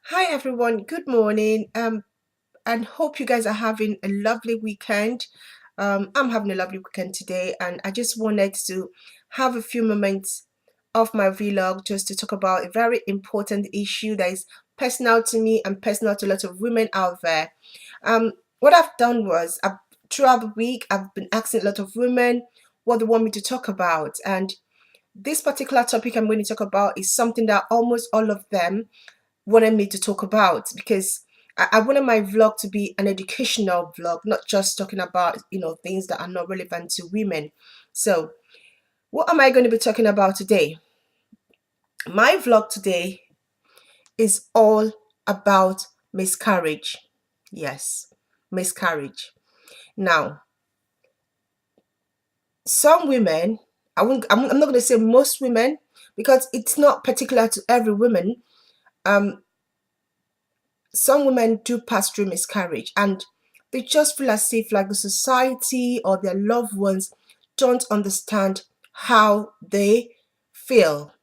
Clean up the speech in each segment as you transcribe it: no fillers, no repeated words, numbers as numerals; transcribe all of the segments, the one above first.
Hi everyone, good morning. And hope you guys are having a lovely weekend. I'm having a lovely weekend today, and I just wanted to have a few moments of my vlog just to talk about a very important issue that is personal to me and personal to a lot of women out there. What I've done was throughout the week I've been asking a lot of women what they want me to talk about, and this particular topic I'm going to talk about is something that almost all of them wanted me to talk about because I wanted my vlog to be an educational vlog, not just talking about things that are not relevant to women. So what am I going to be talking about today? My vlog today is all about miscarriage. Yes, miscarriage. Now, some women, I'm not going to say most women because it's not particular to every woman. Um, some women do pass through miscarriage and they just feel as if like the society or their loved ones don't understand how they feel.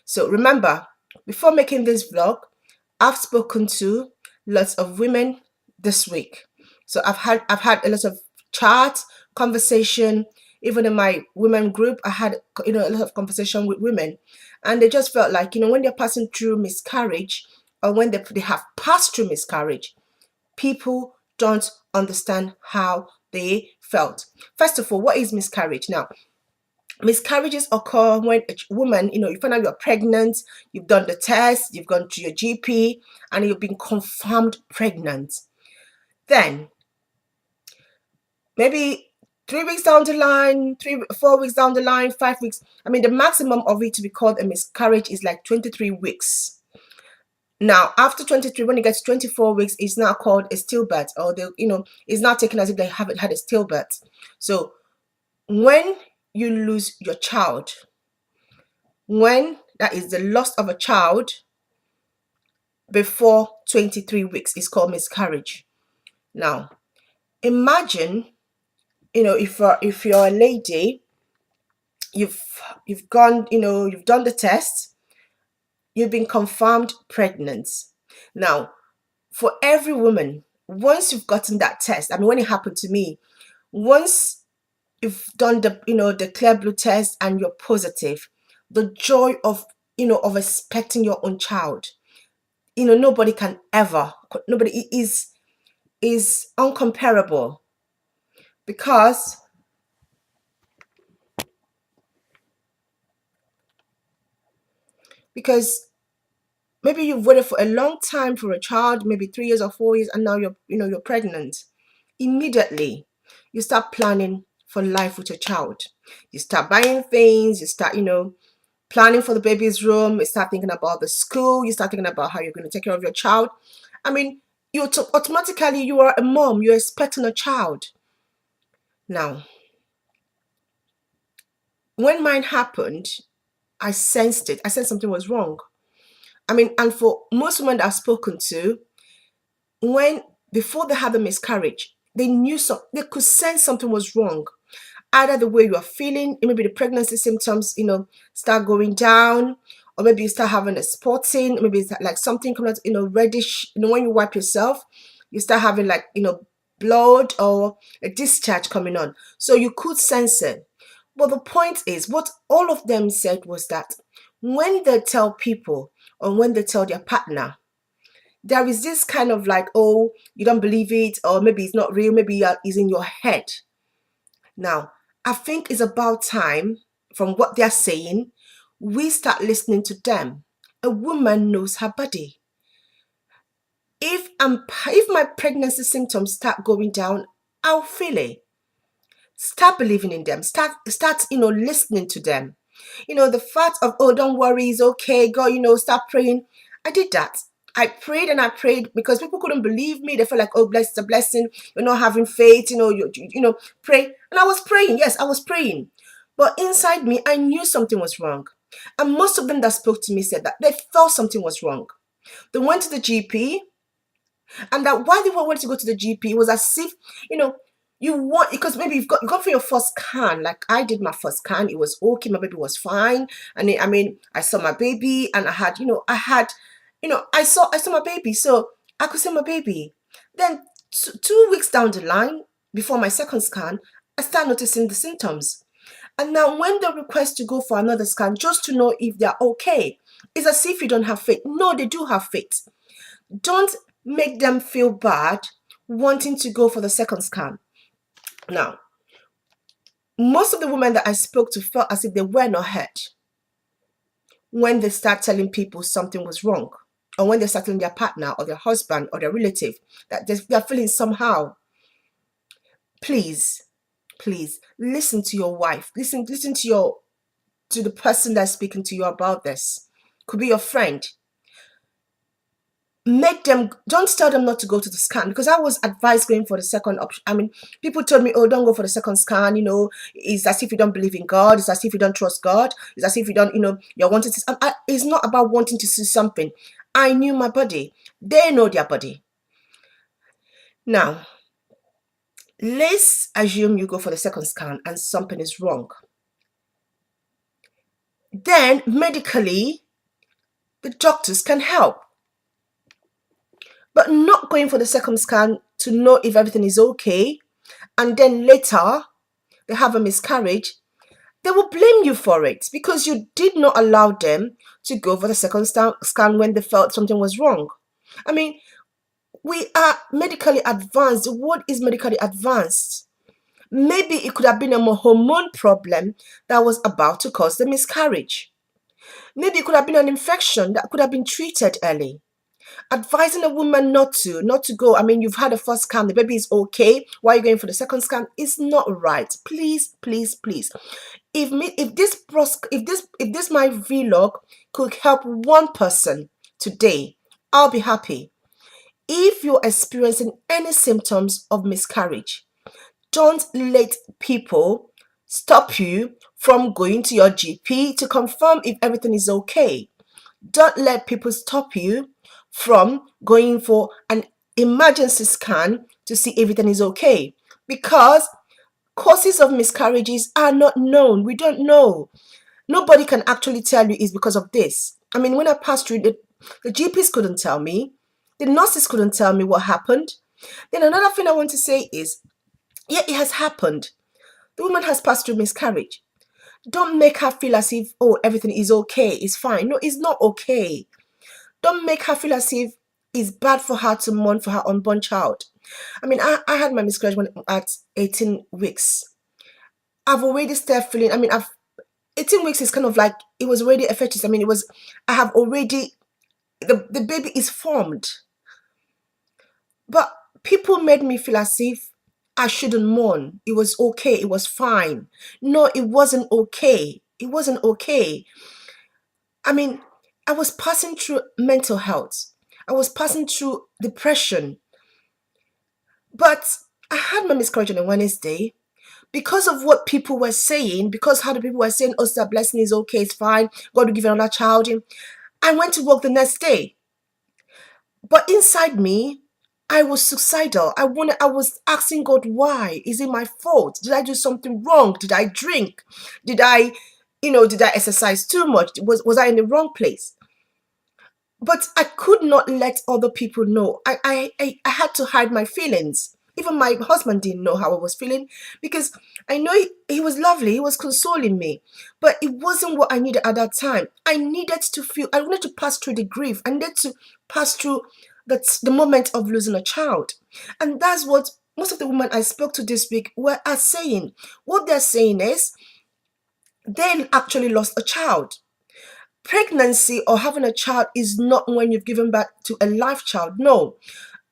So remember, before making this vlog, I've spoken to lots of women this week. So I've had a lot of chat, conversation, even in my women group, I had a lot of conversation with women, and they just felt like when they're passing through miscarriage or when they have passed through miscarriage, people don't understand how they felt. First of all, what is miscarriage? Now, miscarriages occur when a woman, you find out you're pregnant, you've done the test, you've gone to your GP, and you've been confirmed pregnant. Then, maybe 3 weeks down the line, 4 weeks down the line, 5 weeks. I mean, the maximum of it to be called a miscarriage is like 23 weeks. Now, after 23, when it gets 24 weeks, it's now called a stillbirth, or it's not taken as if they haven't had a stillbirth. So, when you lose your child, when that is the loss of a child before 23 weeks, is called miscarriage. Now, imagine, if you're a lady, you've gone, you've done the test, you've been confirmed pregnant. Now, for every woman, once you've gotten that test, I mean, when it happened to me, once you've done the clear blue test and you're positive, the joy of expecting your own child, nobody can ever, nobody is uncomparable, because because maybe you've waited for a long time for a child, maybe 3 years or 4 years, and now you're pregnant. Immediately you start planning for life with your child. You start buying things, you start planning for the baby's room, you start thinking about the school, you start thinking about how you're going to take care of your child. I mean, automatically you are a mom, you're expecting a child. Now, when mine happened, I sensed it. I sensed something was wrong. I mean, and for most women that I've spoken to, when before they had the miscarriage, they could sense something was wrong. Either the way you are feeling, maybe the pregnancy symptoms, start going down, or maybe you start having a spotting, maybe it's like something coming out, reddish, when you wipe yourself, you start having like, blood or a discharge coming on. So you could sense it. But the point is, what all of them said was that when they tell people or when they tell their partner, there is this kind of like, oh, you don't believe it, or maybe it's not real, maybe it's in your head. Now, I think it's about time, from what they're saying, we start listening to them. A woman knows her body. If my pregnancy symptoms start going down, I'll feel it. Start believing in them. Start listening to them. The fact of, oh, don't worry, it's okay, God, start praying. I did that. I prayed and I prayed because people couldn't believe me. They felt like, oh, bless, it's a blessing. You're not having faith, pray. And I was praying. Yes, I was praying. But inside me, I knew something was wrong. And most of them that spoke to me said that they felt something was wrong. They went to the GP, and that why they wanted to go to the GP was as if, you want, because maybe you got for your first scan, like I did my first scan, it was okay, my baby was fine. And I mean, I saw my baby and I had I saw my baby, so I could see my baby. Then 2 weeks down the line, before my second scan, I start noticing the symptoms. And now when they request to go for another scan just to know if they're okay, it's as if you don't have faith. No, they do have faith. Don't make them feel bad wanting to go for the second scan. Now, most of the women that I spoke to felt as if they were not heard when they start telling people something was wrong, or when they start telling their partner or their husband or their relative that they're feeling somehow. Please, please listen to your wife. Listen to the person that's speaking to you about this. Could be your friend. Don't tell them not to go to the scan, because I was advised going for the second option. I mean, people told me, oh, don't go for the second scan, it's as if you don't believe in God, it's as if you don't trust God, it's as if you don't, you're wanting to, it's not about wanting to see something. I knew my body. They know their body. Now, let's assume you go for the second scan and something is wrong. Then, medically, the doctors can help. But not going for the second scan to know if everything is okay, and then later they have a miscarriage, they will blame you for it because you did not allow them to go for the second scan when they felt something was wrong. I mean, we are medically advanced. What is medically advanced? Maybe it could have been a hormone problem that was about to cause the miscarriage. Maybe it could have been an infection that could have been treated early. Advising a woman not to go. I mean, you've had a first scan, the baby is okay. Why are you going for the second scan? It's not right. Please, please, please. If this my vlog could help one person today, I'll be happy. If you're experiencing any symptoms of miscarriage, don't let people stop you from going to your GP to confirm if everything is okay. Don't let people stop you from going for an emergency scan to see if everything is okay, because causes of miscarriages are not known. We don't know. Nobody can actually tell you it's because of this. I mean, when I passed through, the GPs couldn't tell me. The nurses couldn't tell me what happened. Then another thing I want to say is, yeah, it has happened. The woman has passed through miscarriage. Don't make her feel as if, oh, everything is okay, it's fine. No, it's not okay. Don't make her feel as if it's bad for her to mourn for her unborn child. I mean, I had my miscarriage when at 18 weeks. I've already started feeling, 18 weeks is kind of like, it was already a fetus. I mean, I have already, the baby is formed. But people made me feel as if I shouldn't mourn. It was okay. It was fine. No, it wasn't okay. It wasn't okay. I mean, I was passing through mental health. I was passing through depression. But I had my miscarriage on a Wednesday. Because of what people were saying, because how the people were saying, oh, the blessing is okay, it's fine, God will give you another child. I went to work the next day. But inside me, I was suicidal. I was asking God, why? Is it my fault? Did I do something wrong? Did I drink? Did I exercise too much? Was I in the wrong place? But I could not let other people know. I had to hide my feelings. Even my husband didn't know how I was feeling, because I know he was lovely. He was consoling me. But it wasn't what I needed at that time. I needed to pass through the grief. I needed to pass through the moment of losing a child. And that's what most of the women I spoke to this week are saying. What they're saying is they actually lost a child. Pregnancy or having a child is not when you've given birth to a live child. No.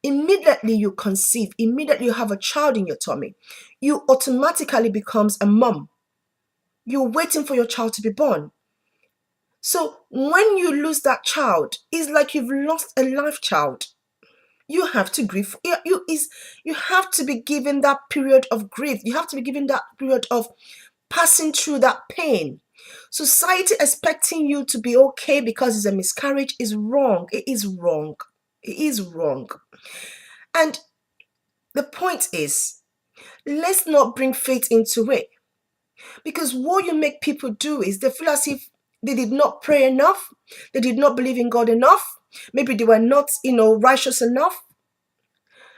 Immediately you conceive, immediately you have a child in your tummy, you automatically becomes a mom. You're waiting for your child to be born. So when you lose that child, it's like you've lost a live child. You have to grieve. You have to be given that period of grief. You have to be given that period of passing through that pain. Society expecting you to be okay because it's a miscarriage is wrong. It is wrong. It is wrong. And the point is, let's not bring faith into it. Because what you make people do is they feel as if they did not pray enough, they did not believe in God enough, Maybe they were not, righteous enough.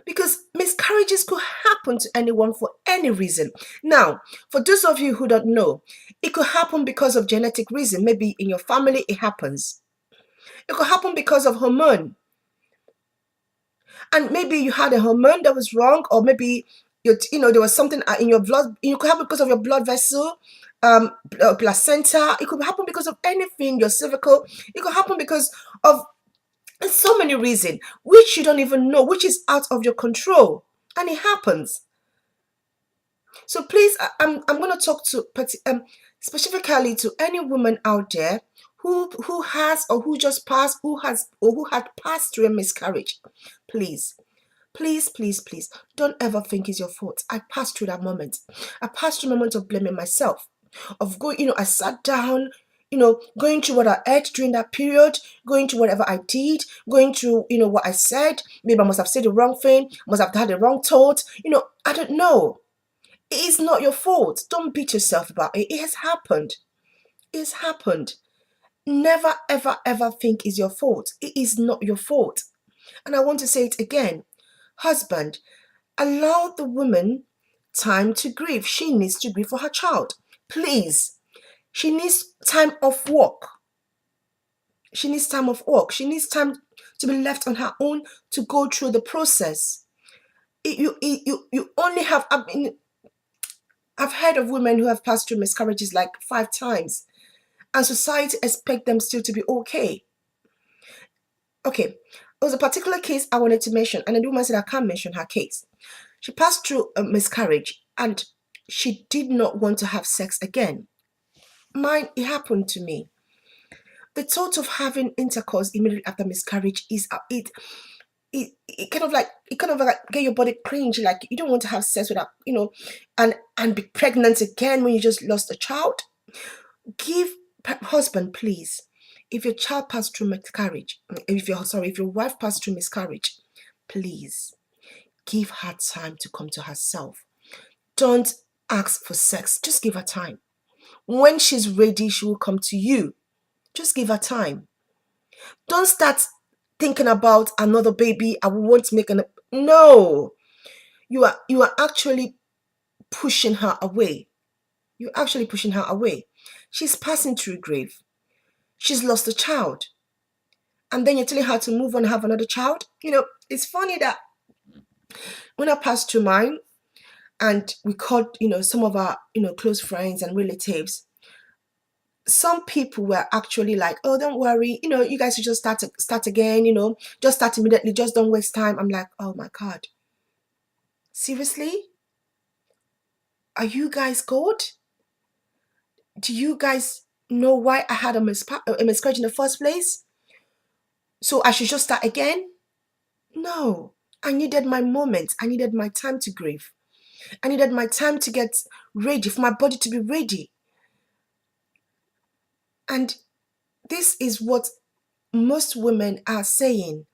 Because miscarriages could happen to anyone for any reason. Now, for those of you who don't know, it could happen because of genetic reason. Maybe in your family it happens. It could happen because of hormone. And maybe you had a hormone that was wrong, or maybe there was something in your blood. It could happen because of your blood vessel, placenta. It could happen because of anything, your cervical. It could happen because of so many reasons, which you don't even know, which is out of your control, and it happens. So please, I'm going to talk to specifically to any woman out there who has, or who just passed, who had passed through a miscarriage. Please, please, please, please, don't ever think it's your fault. I passed through that moment. I passed through a moment of blaming myself, of going, I sat down, going through what I ate during that period, going through whatever I did, going through, what I said. Maybe I must have said the wrong thing, must have had the wrong thought. I don't know. It is not your fault. Don't beat yourself about it. It has happened. It has happened. Never, ever, ever think it's your fault. It is not your fault. And I want to say it again. Husband, allow the woman time to grieve. She needs to grieve for her child. Please. She needs time off work. She needs time off work. She needs time to be left on her own to go through the process. You only have, I've heard of women who have passed through miscarriages like 5 times, and society expects them still to be okay. Okay, there was a particular case I wanted to mention, and the woman said I can't mention her case. She passed through a miscarriage, and she did not want to have sex again. Mine, it happened to me. The thought of having intercourse immediately after miscarriage is it kind of like get your body cringe, like you don't want to have sex without, and be pregnant again when you just lost a child. Husband, please, if your child passed through miscarriage, if your wife passed through miscarriage, please give her time to come to herself. Don't ask for sex. Just give her time. When she's ready, she will come to you. Just give her time. Don't start thinking about another baby. I want to make no. You are actually pushing her away. You're actually pushing her away. She's passing through grief. She's lost a child. And then you're telling her to move on and have another child. It's funny that when I passed through mine, and we called, some of our, close friends and relatives, some people were actually like, oh, don't worry, you guys should just start again, just start immediately, just don't waste time. I'm like, oh my God. Seriously? Are you guys good? Do you guys know why I had a miscarriage in the first place? So I should just start again? No. I needed my moment. I needed my time to grieve. I needed my time to get ready, for my body to be ready. And this is what most women are saying.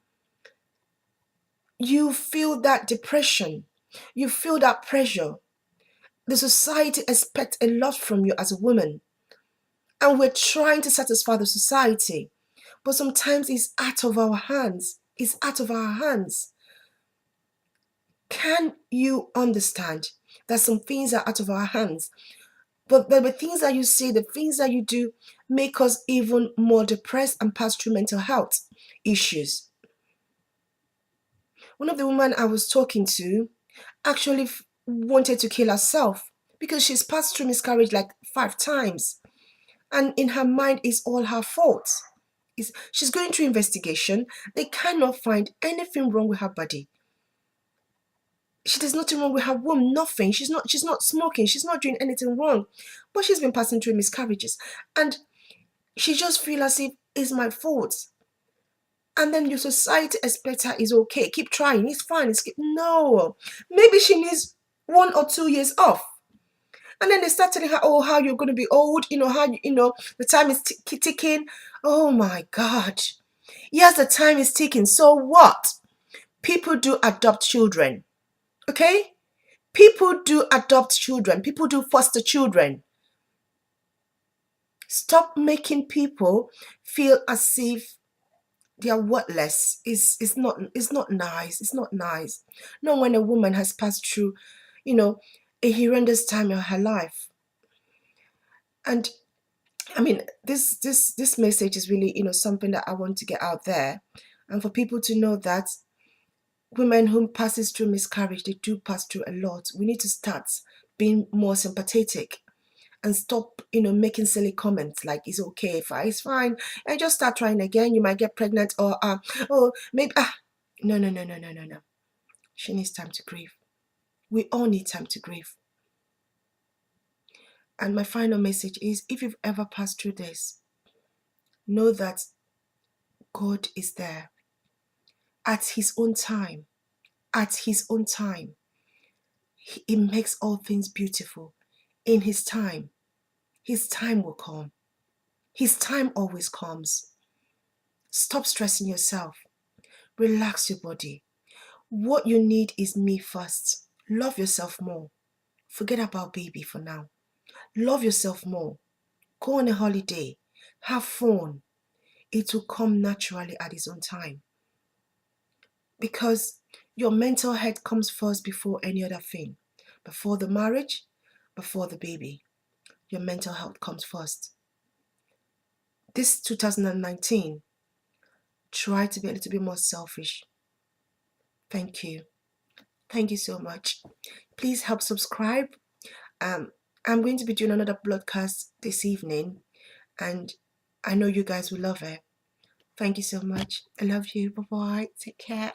You feel that depression. You feel that pressure. The society expects a lot from you as a woman. And we're trying to satisfy the society. But sometimes it's out of our hands. It's out of our hands. Can you understand that some things are out of our hands? But the things that you say, the things that you do, make us even more depressed and pass through mental health issues. One of the women I was talking to actually wanted to kill herself because she's passed through miscarriage like 5 times. And in her mind, it's all her fault. She's going through investigation. They cannot find anything wrong with her body. There's nothing wrong with her womb, nothing. She's not smoking, she's not doing anything wrong. But she's been passing through miscarriages. And she just feels as if it's my fault. And then your society expects her is okay. Keep trying, it's fine. No. Maybe she needs 1 or 2 years off. And then they start telling her, oh, how you're going to be old, how, the time is ticking. Oh my God. Yes, the time is ticking. So what? People do adopt children. Okay? People do adopt children. People do foster children. Stop making people feel as if they are worthless. It's not nice. It's not nice. Not when a woman has passed through, you know, a horrendous time in her life. And I mean, this message is really, something that I want to get out there, and for people to know that women who passes through miscarriage, they do pass through a lot. We need to start being more sympathetic and stop, making silly comments like it's okay, it's fine, and just start trying again. You might get pregnant, or oh, maybe no, no, no, no, no, no, no. She needs time to grieve. We all need time to grieve. And my final message is, if you've ever passed through this, know that God is there at his own time. At his own time, he makes all things beautiful. In his time will come. His time always comes. Stop stressing yourself. Relax your body. What you need is me first. Love yourself more. Forget about baby for now. Love yourself more. Go on a holiday. Have fun. It will come naturally at its own time. Because your mental health comes first before any other thing. Before the marriage, before the baby. Your mental health comes first. This 2019, try to be a little bit more selfish. Thank you. Thank you so much. Please help subscribe. I'm going to be doing another broadcast this evening, and I know you guys will love it. Thank you so much. I love you. Bye-bye. Take care.